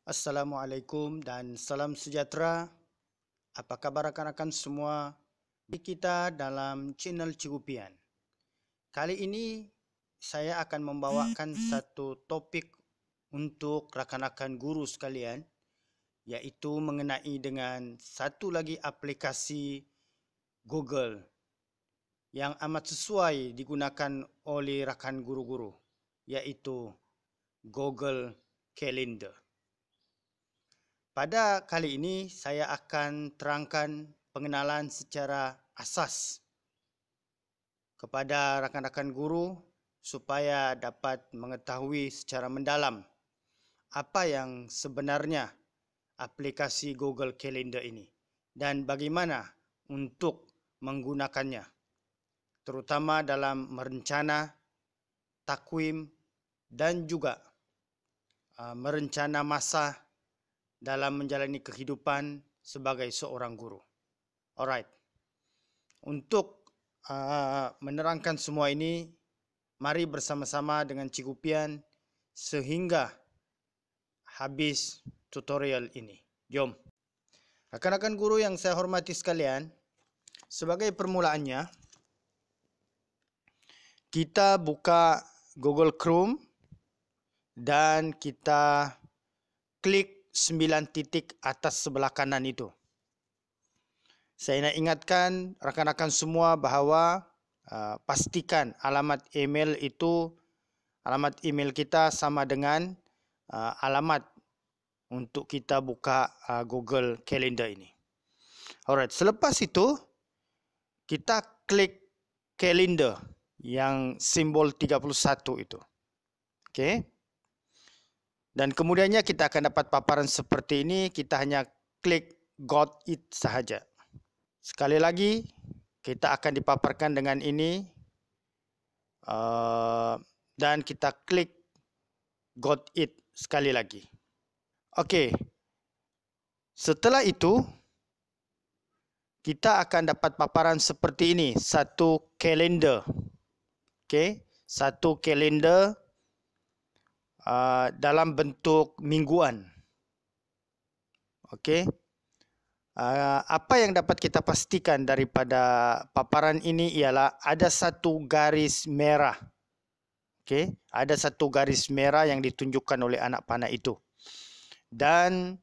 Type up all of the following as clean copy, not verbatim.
Assalamualaikum dan salam sejahtera. Apa kabar rakan-rakan semua di kita dalam channel Cigupian. Kali ini saya akan membawakan satu topik untuk rakan-rakan guru sekalian, yaitu mengenai dengan satu lagi aplikasi Google yang amat sesuai digunakan oleh rakan guru-guru, yaitu Google Calendar. Pada kali ini saya akan terangkan pengenalan secara asas kepada rakan-rakan guru supaya dapat mengetahui secara mendalam apa yang sebenarnya aplikasi Google Calendar ini dan bagaimana untuk menggunakannya, terutama dalam merencana, takwim dan juga merencana masa dalam menjalani kehidupan sebagai seorang guru. Alright. Untuk menerangkan semua ini, mari bersama-sama dengan Cigupian sehingga habis tutorial ini. Jom. Rakan-rakan guru yang saya hormati sekalian, sebagai permulaannya, kita buka Google Chrome dan kita klik 9 titik atas sebelah kanan itu. Saya nak ingatkan rakan-rakan semua bahawa pastikan alamat email kita sama dengan alamat untuk kita buka Google Calendar ini. Alright, selepas itu kita klik calendar yang simbol 31 itu. Okey. Dan kemudiannya kita akan dapat paparan seperti ini. Kita hanya klik got it sahaja. Sekali lagi, kita akan dipaparkan dengan ini. Dan kita klik got it sekali lagi. Okey. Setelah itu, kita akan dapat paparan seperti ini. Satu kalender. Okey. Satu kalender dalam bentuk mingguan. Okey. Apa yang dapat kita pastikan daripada paparan ini ialah ada satu garis merah. Okey, ada satu garis merah yang ditunjukkan oleh anak panah itu. Dan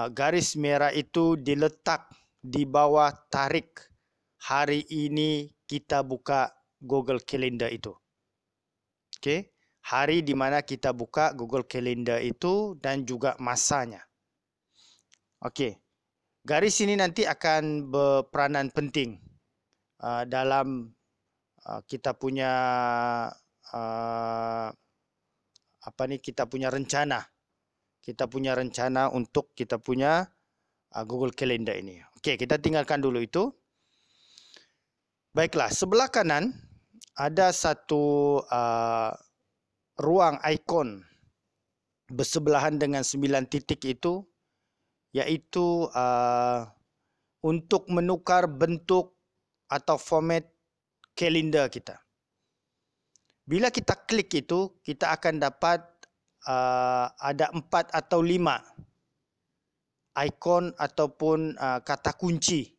garis merah itu diletak di bawah tarikh hari ini kita buka Google Calendar itu. Okey. Hari di mana kita buka Google Calendar itu dan juga masanya. Okey. Garis ini nanti akan berperanan penting dalam kita punya kita punya rencana. Kita punya rencana untuk kita punya Google Calendar ini. Okey, kita tinggalkan dulu itu. Baiklah, sebelah kanan ada satu ruang ikon bersebelahan dengan 9 titik itu, iaitu untuk menukar bentuk atau format kalender kita. Bila kita klik itu, kita akan dapat ada 4 atau 5 ikon ataupun kata kunci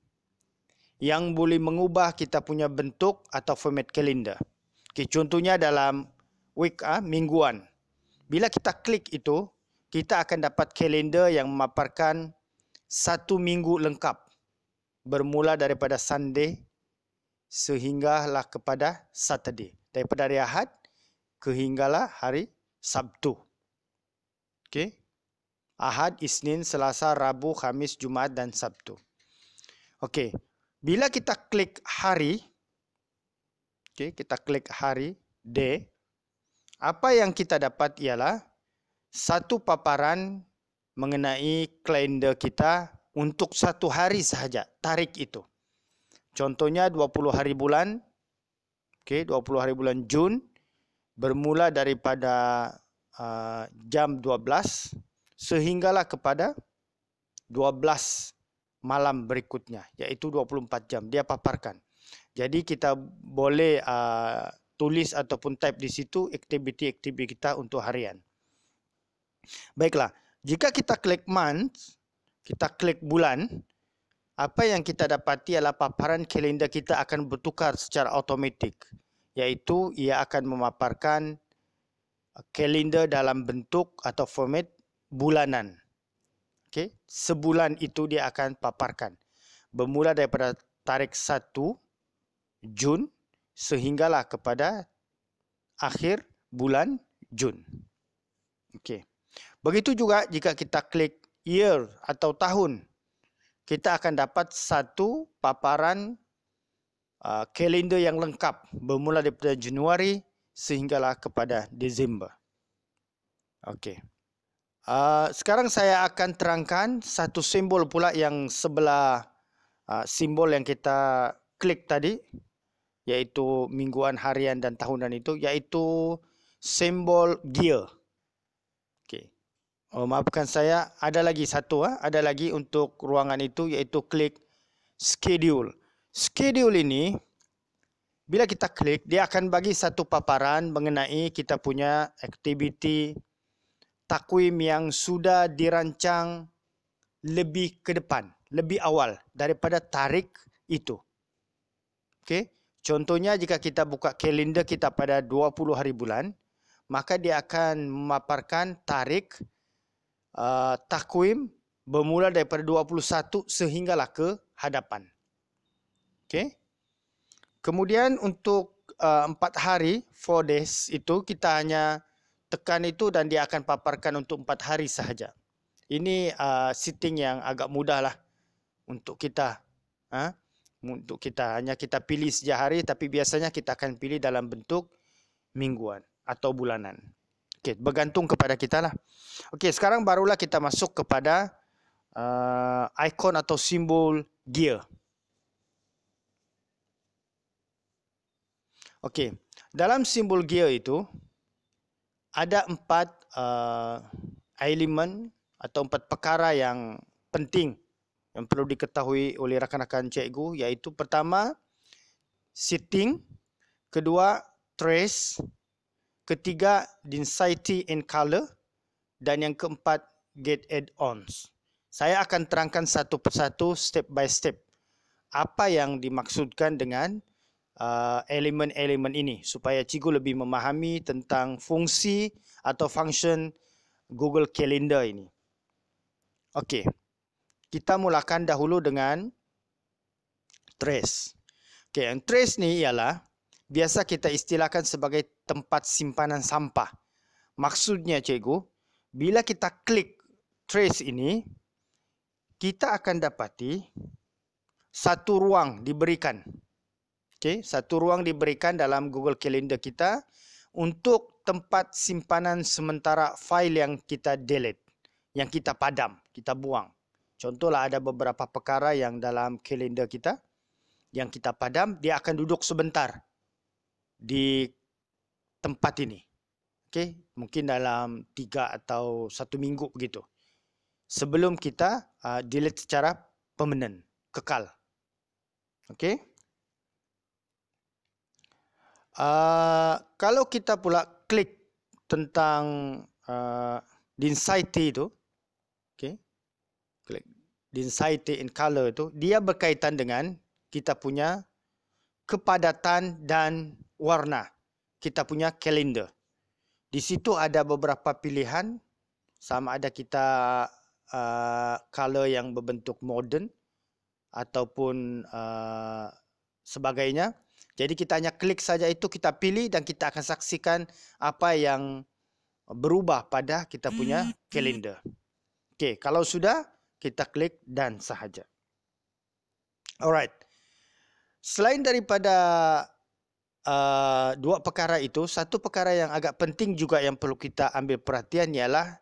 yang boleh mengubah kita punya bentuk atau format kalender. Okay, contohnya dalam mingguan. Bila kita klik itu, kita akan dapat kalender yang memaparkan satu minggu lengkap. Bermula daripada Sunday sehinggalah kepada Saturday. Daripada hari Ahad kehinggalah hari Sabtu. Okey. Ahad, Isnin, Selasa, Rabu, Khamis, Jumaat dan Sabtu. Okey. Bila kita klik hari, kita klik hari, day, apa yang kita dapat ialah satu paparan mengenai kalender kita untuk satu hari sahaja, tarikh itu. Contohnya 20 hari bulan, 20 hari bulan Jun, bermula daripada jam 12 sehinggalah kepada 12 malam berikutnya, iaitu 24 jam dia paparkan. Jadi kita boleh tulis ataupun type di situ aktiviti-aktiviti kita untuk harian. Baiklah, Jika kita klik month, kita klik bulan, apa yang kita dapati adalah paparan kalender kita akan bertukar secara automatik. Iaitu ia akan memaparkan kalender dalam bentuk atau format bulanan. Okay. Sebulan itu dia akan paparkan. Bermula daripada tarikh 1 Jun sehinggalah kepada akhir bulan Jun. Okay. Begitu juga jika kita klik year atau tahun, kita akan dapat satu paparan kalender yang lengkap bermula daripada Januari sehinggalah kepada Disember. Okey. Sekarang saya akan terangkan satu simbol pula yang sebelah simbol yang kita klik tadi, iaitu mingguan, harian dan tahunan itu, iaitu simbol gear. Okey. Oh, maafkan saya, ada lagi satu, ada lagi untuk ruangan itu, iaitu klik schedule. Schedule ini, bila kita klik, dia akan bagi satu paparan mengenai kita punya aktiviti takwim yang sudah dirancang lebih ke depan, lebih awal daripada tarikh itu. Okey. Contohnya jika kita buka kalender kita pada 20 hari bulan, maka dia akan memaparkan tarikh takwim bermula daripada 21 sehinggalah ke hadapan. Okey. Kemudian untuk 4 hari, 4 days itu kita hanya tekan itu dan dia akan paparkan untuk 4 hari sahaja. Ini setting yang agak mudah lah untuk kita. Untuk kita hanya kita pilih sejak hari, tapi biasanya kita akan pilih dalam bentuk mingguan atau bulanan. Okey, bergantung kepada kita lah. Okey, sekarang barulah kita masuk kepada ikon atau simbol gear. Okey, dalam simbol gear itu ada 4 elemen atau 4 perkara yang penting yang perlu diketahui oleh rakan-rakan cikgu, iaitu pertama setting, kedua trace, ketiga density and color, dan yang keempat get add-ons. Saya akan terangkan satu persatu, step by step, apa yang dimaksudkan dengan elemen-elemen ini supaya cikgu lebih memahami tentang fungsi atau function Google Calendar ini. Okey. Kita mulakan dahulu dengan trace. Okey, yang trace ni ialah biasa kita istilahkan sebagai tempat simpanan sampah. Maksudnya cikgu, bila kita klik trace ini, kita akan dapati satu ruang diberikan. Okey, satu ruang diberikan dalam Google Calendar kita untuk tempat simpanan sementara fail yang kita delete, yang kita padam, kita buang. Contohlah ada beberapa perkara yang dalam kalender kita yang kita padam, dia akan duduk sebentar di tempat ini. Okey, mungkin dalam 3 atau 1 minggu begitu. Sebelum kita delete secara permanen, kekal. Okey. Kalau kita pula klik tentang density itu, okey, klik density and color itu, dia berkaitan dengan kita punya kepadatan dan warna kita punya kalender. Di situ ada beberapa pilihan, sama ada kita color yang berbentuk modern ataupun sebagainya. Jadi kita hanya klik saja itu, kita pilih dan kita akan saksikan apa yang berubah pada kita punya kalender. Okey, kalau sudah, kita klik dan sahaja. Alright. Selain daripada dua perkara itu, satu perkara yang agak penting juga yang perlu kita ambil perhatian ialah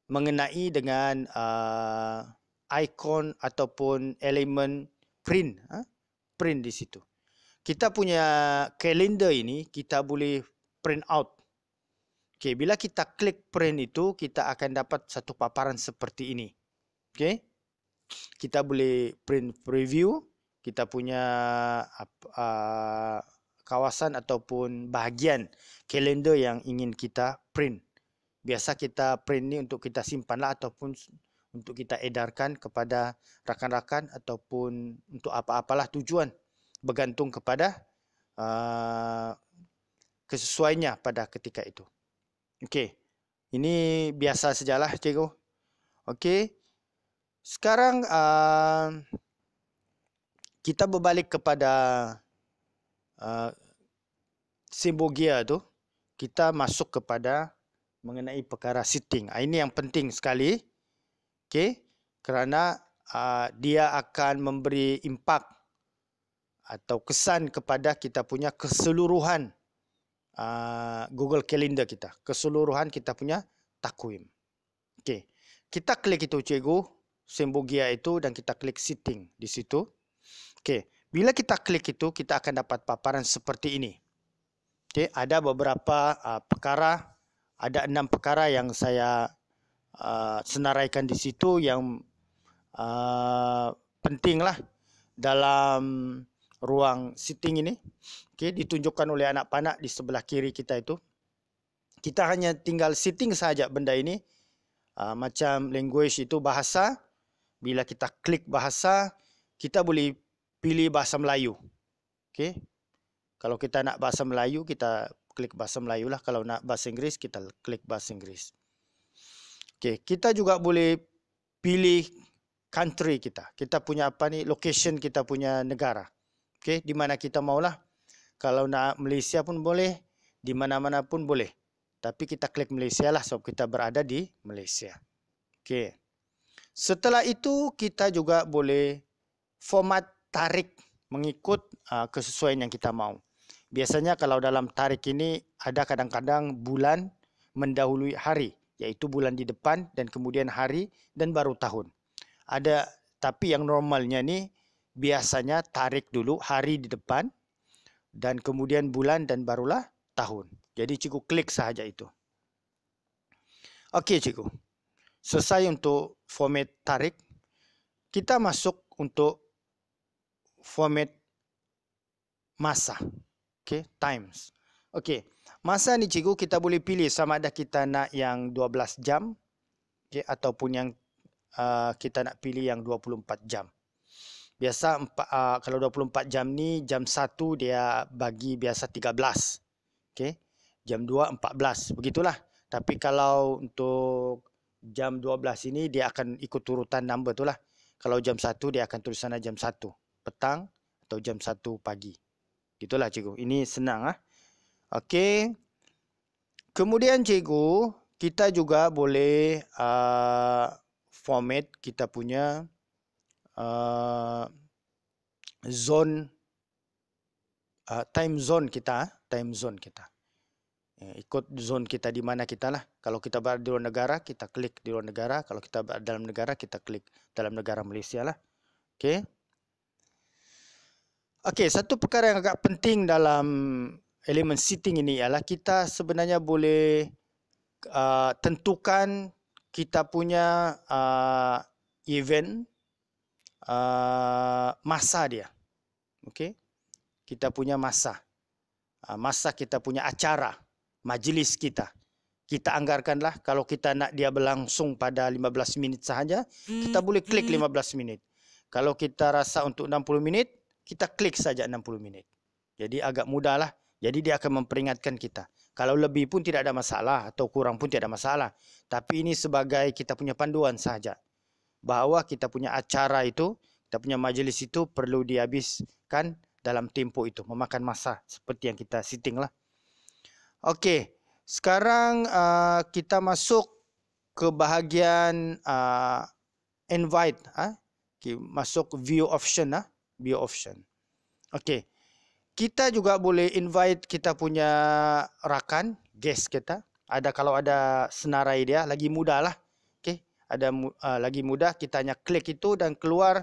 mengenai dengan ikon ataupun elemen print. Print di situ. Kita punya kalender ini, kita boleh print out. Okay, bila kita klik print itu, kita akan dapat satu paparan seperti ini. Okay. Kita boleh print preview kita punya kawasan ataupun bahagian kalender yang ingin kita print. biasa kita print ni untuk kita simpanlah ataupun untuk kita edarkan kepada rakan-rakan ataupun untuk apa-apalah tujuan, bergantung kepada kesesuaiannya pada ketika itu. Okey. Ini biasa sajalah cikgu. Okey. Sekarang kita berbalik kepada Sembogia tu, kita masuk kepada mengenai perkara sitting. Ini yang penting sekali. Okey, kerana dia akan memberi impak atau kesan kepada kita punya keseluruhan Google Calendar kita, keseluruhan kita punya takwim. Okey, kita klik itu cikgu, Sembogia itu, dan kita klik sitting di situ. Okey, bila kita klik itu, kita akan dapat paparan seperti ini. Okey, ada beberapa perkara, ada 6 perkara yang saya senaraikan di situ yang pentinglah dalam ruang sitting ini. Okey, ditunjukkan oleh anak panah di sebelah kiri kita itu. Kita hanya tinggal sitting saja benda ini. Macam language itu bahasa. Bila kita klik bahasa, kita boleh pilih bahasa Melayu. Okey. Kalau kita nak bahasa Melayu, kita klik bahasa Melayu lah. Kalau nak bahasa Inggeris, kita klik bahasa Inggeris. Okey, kita juga boleh pilih country kita. Kita punya apa ni, location kita punya negara. Okey, di mana kita maulah. Kalau nak Malaysia pun boleh, di mana-mana pun boleh. Tapi kita klik Malaysia lah sebab kita berada di Malaysia. Okey. Setelah itu kita juga boleh format tarik mengikut kesesuaian yang kita mau. Biasanya kalau dalam tarik ini ada kadang-kadang bulan mendahului hari, iaitu bulan di depan dan kemudian hari dan baru tahun. Ada, tapi yang normalnya ni biasanya tarik dulu hari di depan dan kemudian bulan dan barulah tahun. Jadi cikgu klik sahaja itu. Okey cikgu. Selesai untuk format tarik. Kita masuk untuk format masa. Okey, times. Okey. Masa ni cikgu kita boleh pilih sama ada kita nak yang 12 jam, okay, ataupun yang kita nak pilih yang 24 jam. Biasa kalau 24 jam ni jam 1 dia bagi biasa 13. Okey. Jam 2 14. Begitulah. Tapi kalau untuk jam 12 ini dia akan ikut urutan number tu lah. Kalau jam 1 dia akan tulis sana jam 1 petang atau jam 1 pagi. Gitulah cikgu. Ini senang ah. Okey. Kemudian cikgu, kita juga boleh format kita punya zone, time zone kita, time zone kita. Ikut zone kita di mana kita lah. Kalau kita berada di luar negara, kita klik di luar negara. Kalau kita berada dalam negara, kita klik dalam negara Malaysia lah. Okey. Okey, satu perkara yang agak penting dalam elemen sitting ini ialah kita sebenarnya boleh tentukan kita punya event, masa dia. Okey. Kita punya masa. Masa kita punya acara, majlis kita. Kita anggarkanlah kalau kita nak dia berlangsung pada 15 minit sahaja, kita boleh klik 15 minit. Kalau kita rasa untuk 60 minit, kita klik saja 60 minit. Jadi agak mudahlah. Jadi dia akan memperingatkan kita. Kalau lebih pun tidak ada masalah atau kurang pun tidak ada masalah. Tapi ini sebagai kita punya panduan sahaja. Bahawa kita punya acara itu, kita punya majlis itu perlu dihabiskan dalam tempoh itu. Memakan masa seperti yang kita sitting lah. Okey. Sekarang kita masuk ke bahagian invite. Okay, masuk view option. View option. Okey. Kita juga boleh invite kita punya rakan, guest kita. Kalau ada senarai dia, lagi mudah lah. Okay. Ada lagi mudah, kita hanya klik itu dan keluar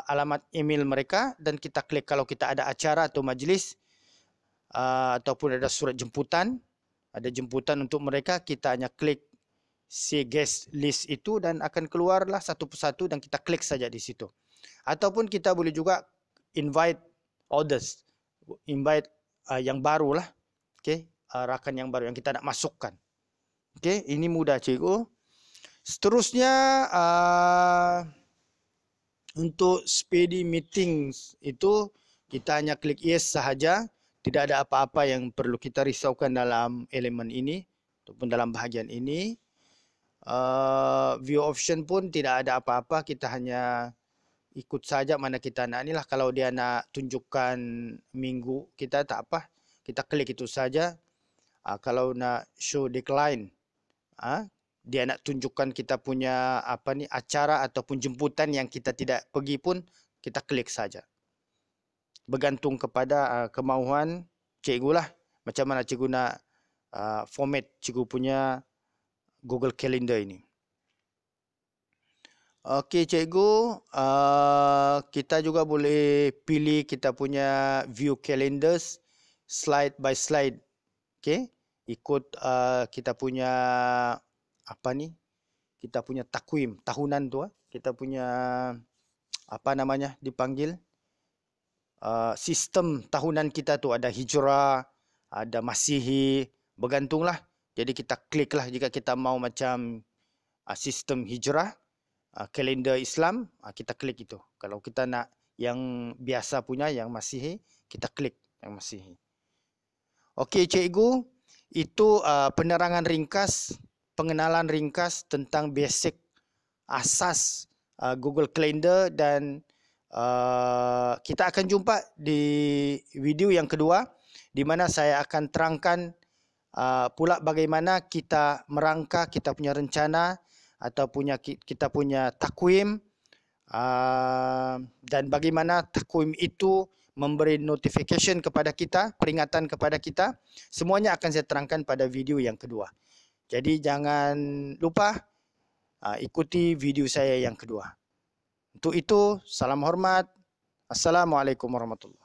alamat email mereka. Dan kita klik kalau kita ada acara atau majlis. Ataupun ada surat jemputan. Ada jemputan untuk mereka, kita hanya klik si guest list itu dan akan keluarlah satu persatu dan kita klik saja di situ. Ataupun kita boleh juga invite others, invite yang baru lah, okay? Rakan yang baru yang kita nak masukkan. Okey, ini mudah cikgu. Seterusnya untuk speedy meetings itu kita hanya klik yes sahaja. Tidak ada apa-apa yang perlu kita risaukan dalam elemen ini ataupun dalam bahagian ini. View option pun tidak ada apa-apa. Kita hanya ikut saja mana kita nak ni lah. Kalau dia nak tunjukkan minggu kita tak apa. Kita klik itu saja. Kalau nak show decline, dia nak tunjukkan kita punya acara ataupun jemputan yang kita tidak pergi pun, kita klik saja. Bergantung kepada kemahuan cikgu lah. Macam mana cikgu nak format cikgu punya Google Calendar ini. Okey cikgu, kita juga boleh pilih kita punya view calendars slide by slide. Okey, ikut kita punya kita punya takwim tahunan tu, kita punya dipanggil sistem tahunan kita tu ada hijrah, ada masihi, bergantunglah. Jadi kita klik lah jika kita mau macam sistem hijrah, kalender Islam, kita klik itu. Kalau kita nak yang biasa punya, yang masihi, kita klik yang masihi. Okey cikgu, itu penerangan ringkas, pengenalan ringkas tentang basic asas Google Calendar, dan kita akan jumpa di video yang kedua di mana saya akan terangkan pula bagaimana kita merangka kita punya rencana atau kita punya takwim, dan bagaimana takwim itu memberi notification kepada kita, peringatan kepada kita. Semuanya akan saya terangkan pada video yang kedua. Jadi jangan lupa ikuti video saya yang kedua. Untuk itu, salam hormat. Assalamualaikum warahmatullahi wabarakatuh.